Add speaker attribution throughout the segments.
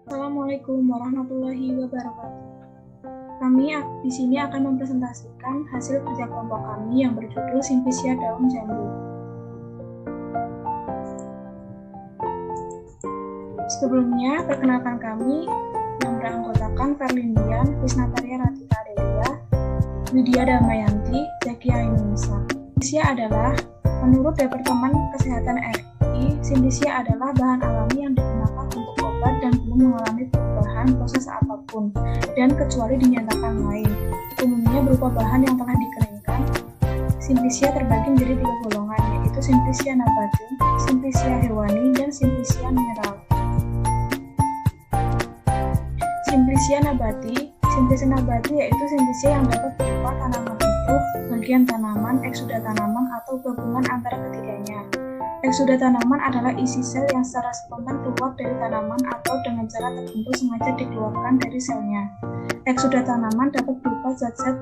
Speaker 1: Assalamualaikum warahmatullahi wabarakatuh. Kami di sini akan mempresentasikan hasil kerja kelompok kami yang berjudul Simplicia Daun Jambu. Sebelumnya, perkenalkan kami yang beranggotakan Ferlindian, Krisnataria Ratika Adelia, Widya Damayanti, Zaki Ainunisa. Simplicia adalah, menurut Departemen Kesehatan RI, Simplicia adalah bahan alami yang digunakan untuk obat dan belum mengalami perubahan proses apapun, dan kecuali dinyatakan lain, umumnya berupa bahan yang telah dikeringkan. Simplicia terbagi menjadi 3 golongan, yaitu Simplicia nabati, Simplicia hewani, dan Simplicia mineral. Simplicia nabati yaitu Simplicia yang dapat berupa tanaman hidup, bagian tanaman, eksuda tanaman, atau gabungan antara ketiganya. Eksuda tanaman adalah isi sel yang secara spontan keluar dari tanaman atau dengan cara tertentu sengaja dikeluarkan dari selnya. Eksuda tanaman dapat berupa zat-zat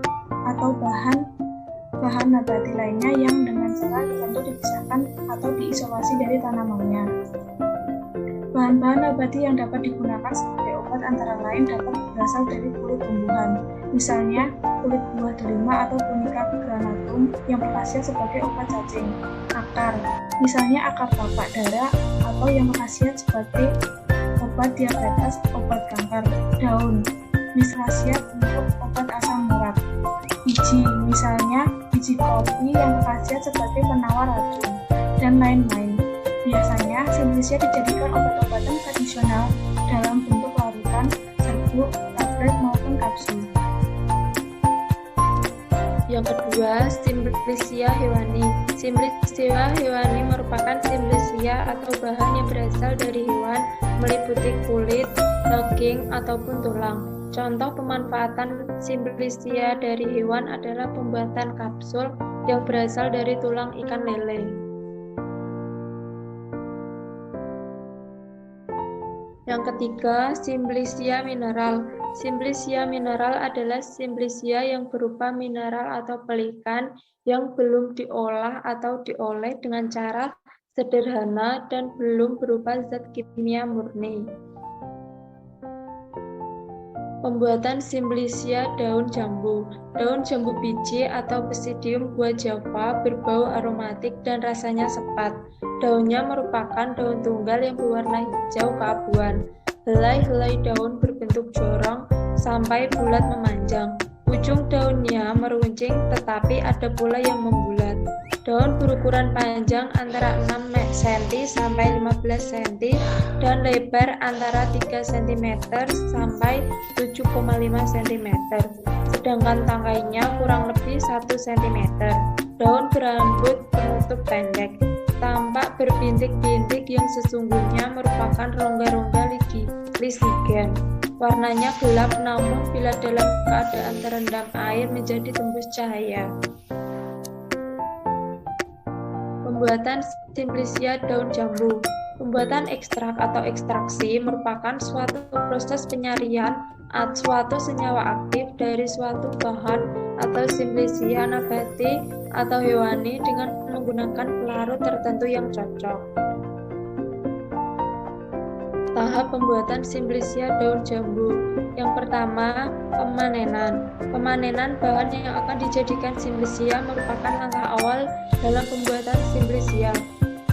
Speaker 1: atau bahan nabati lainnya yang dengan cara tertentu dipisahkan atau diisolasi dari tanamannya. Bahan-bahan nabati yang dapat digunakan sebagai obat antara lain dapat berasal dari kulit tumbuhan, misalnya kulit buah delima atau Punica granatum yang berkhasiat sebagai obat cacing, akar, misalnya akar tapak darah atau yang berkhasiat sebagai obat diabetes, obat kanker, daun, berkhasiat untuk obat asam urat, biji, misalnya biji kopi yang berkhasiat sebagai penawar racun, dan lain-lain. Biasanya, Simplicia dijadikan obat-obatan tradisional dalam bentuk larutan, serbuk, tablet, maupun kapsul.
Speaker 2: Yang kedua, Simplicia hewani. Simplicia hewani merupakan Simplicia atau bahan yang berasal dari hewan, meliputi kulit, daging, ataupun tulang. Contoh pemanfaatan Simplicia dari hewan adalah pembuatan kapsul yang berasal dari tulang ikan lele. Yang ketiga, Simplicia mineral. Simplicia mineral adalah Simplicia yang berupa mineral atau pelikan yang belum diolah atau diolah dengan cara sederhana dan belum berupa zat kimia murni. Pembuatan Simplicia daun jambu. Daun jambu biji atau Psidium buah Java berbau aromatik dan rasanya sepat. Daunnya merupakan daun tunggal yang berwarna hijau keabuan. Helai-helai daun berbentuk jorong sampai bulat memanjang. Ujung daunnya meruncing tetapi ada pula yang membulat. Daun berukuran panjang antara 6 cm sampai 15 cm dan lebar antara 3 cm sampai 7,5 cm. Sedangkan tangkainya kurang lebih 1 cm. Daun berambut penutup pendek. Tampak berbintik-bintik yang sesungguhnya merupakan rongga-rongga lisigen. Warnanya gelap namun bila dalam keadaan terendam air menjadi tembus cahaya. Pembuatan Simplicia daun jambu. Pembuatan ekstrak atau ekstraksi merupakan suatu proses penyarian suatu senyawa aktif dari suatu bahan atau Simplicia nabati atau hewani dengan menggunakan pelarut tertentu yang cocok. Tahap pembuatan Simplicia daun jambu. Yang pertama, pemanenan. Pemanenan bahan yang akan dijadikan Simplicia merupakan langkah awal dalam pembuatan Simplicia.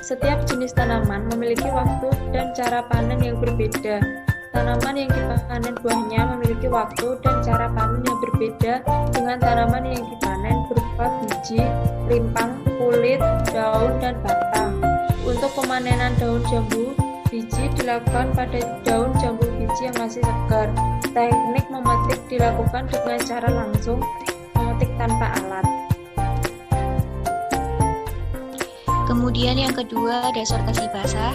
Speaker 2: Setiap jenis tanaman memiliki waktu dan cara panen yang berbeda. Tanaman yang dipanen buahnya memiliki waktu dan cara panen yang berbeda dengan tanaman yang dipanen berupa biji, rimpang, kulit, daun, dan batang. Untuk pemanenan daun jambu biji dilakukan pada daun jambu biji yang masih segar. Teknik memetik dilakukan dengan cara langsung, memetik tanpa alat.
Speaker 3: Kemudian yang kedua ada sortasi basah.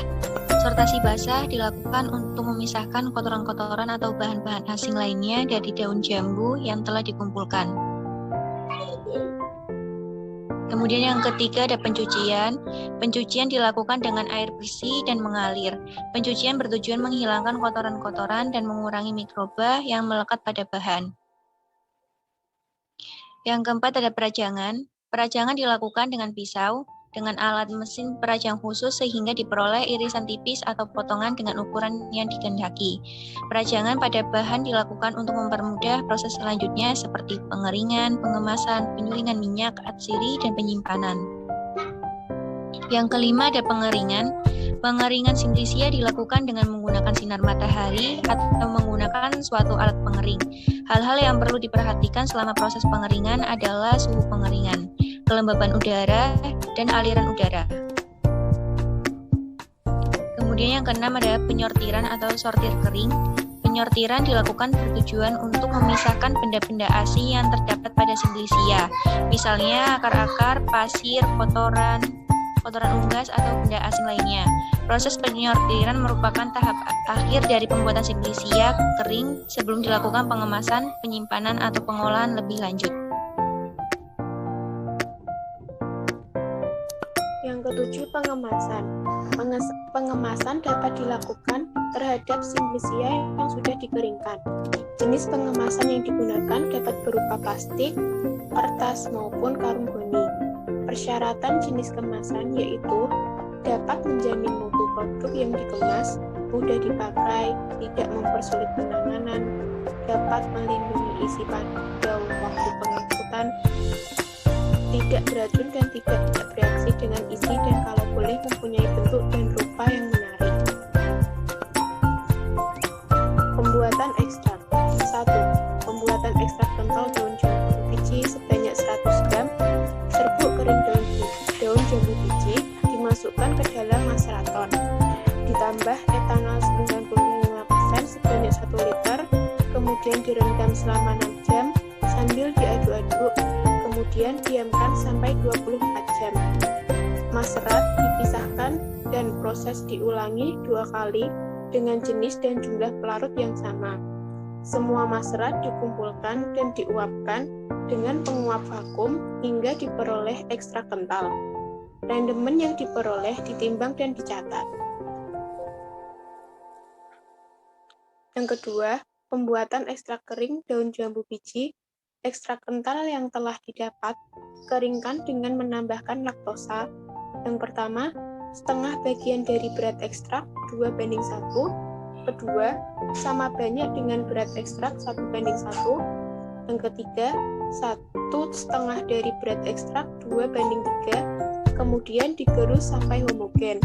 Speaker 3: Sortasi basah dilakukan untuk memisahkan kotoran-kotoran atau bahan-bahan asing lainnya dari daun jambu yang telah dikumpulkan. Kemudian yang ketiga ada pencucian. Pencucian dilakukan dengan air bersih dan mengalir. Pencucian bertujuan menghilangkan kotoran-kotoran dan mengurangi mikroba yang melekat pada bahan. Yang keempat ada perajangan. Perajangan dilakukan dengan pisau. dengan alat mesin perajang khusus sehingga diperoleh irisan tipis atau potongan dengan ukuran yang dikehendaki. Perajangan pada bahan dilakukan untuk mempermudah proses selanjutnya seperti pengeringan, pengemasan, penyulingan minyak, atsiri, dan penyimpanan. Yang kelima ada pengeringan. Pengeringan simplisia dilakukan dengan menggunakan sinar matahari atau menggunakan suatu alat pengering. Hal-hal yang perlu diperhatikan selama proses pengeringan adalah suhu pengeringan, kelembaban udara, dan aliran udara. Kemudian yang keenam adalah penyortiran atau sortir kering. Penyortiran dilakukan bertujuan untuk memisahkan benda-benda asing yang terdapat pada simplisia, misalnya akar-akar, pasir, kotoran unggas atau benda asing lainnya. Proses penyortiran merupakan tahap akhir dari pembuatan simplisia kering sebelum dilakukan pengemasan, penyimpanan, atau pengolahan lebih lanjut.
Speaker 4: Yang ketujuh, pengemasan. Pengemasan dapat dilakukan terhadap simplisia yang sudah dikeringkan. Jenis pengemasan yang digunakan dapat berupa plastik, kertas, maupun karung goni. Persyaratan jenis kemasan yaitu dapat menjamin mutu produk yang dikemas, mudah dipakai, tidak mempersulit penanganan, dapat melindungi isi pada waktu pengangkutan, tidak beracun dan tidak bereaksi dengan isi, dan kalau boleh mempunyai bentuk dan rupa yang menarik. Pembuatan ekstrak. 1. Pembuatan ekstrak kental daun jambu biji sebanyak 100 gram. Serbuk kering daun jambu biji dimasukkan ke dalam maseraton. Ditambah etanol 95% sebanyak 1 liter, kemudian direndam selama 6 jam sambil diaduk-aduk, kemudian diamkan sampai 24 jam. Maserat dipisahkan dan proses diulangi 2 kali dengan jenis dan jumlah pelarut yang sama. Semua maserat dikumpulkan dan diuapkan dengan penguap vakum hingga diperoleh ekstrak kental. Rendemen yang diperoleh ditimbang dan dicatat. Yang kedua, pembuatan ekstrak kering daun jambu biji. Ekstrak kental yang telah didapat, keringkan dengan menambahkan laktosa. Yang pertama, setengah bagian dari berat ekstrak 2:1. Kedua, sama banyak dengan berat ekstrak 1:1. Yang ketiga, 1/2 dari berat ekstrak 2:3. Kemudian digerus sampai homogen.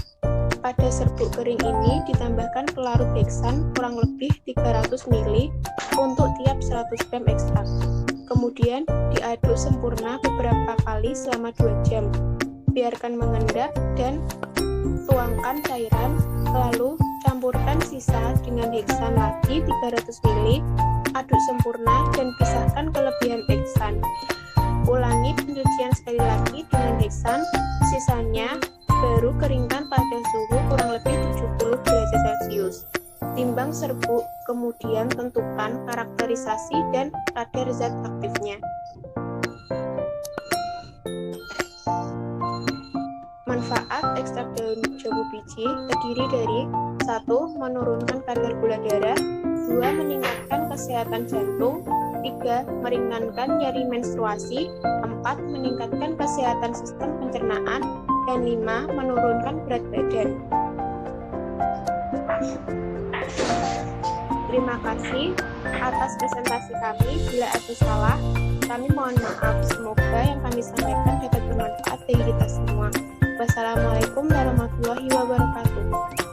Speaker 4: Pada serbuk kering ini ditambahkan pelarut heksan kurang lebih 300 ml untuk tiap 100 gram ekstrak. Kemudian diaduk sempurna beberapa kali selama 2 jam. Biarkan mengendap dan tuangkan cairan, lalu campurkan sisa dengan heksan lagi 300 ml, aduk sempurna dan pisahkan kelebihan heksan. Ulangi pencucian sekali lagi dengan heksan, sisanya baru keringkan pada suhu kurang lebih 70 derajat Celcius. Timbang serbuk, kemudian tentukan karakterisasi dan kadar zat aktifnya. Manfaat ekstrak daun jambu biji terdiri dari 1. Menurunkan kadar gula darah, 2. Meningkatkan kesehatan jantung, 3. Meringankan nyeri menstruasi, 4. Meningkatkan kesehatan sistem pencernaan, dan 5. Menurunkan berat badan. Terima kasih atas presentasi kami. Bila ada salah, kami mohon maaf. Semoga yang kami sampaikan dapat bermanfaat bagi kita semua. Wassalamualaikum warahmatullahi wabarakatuh.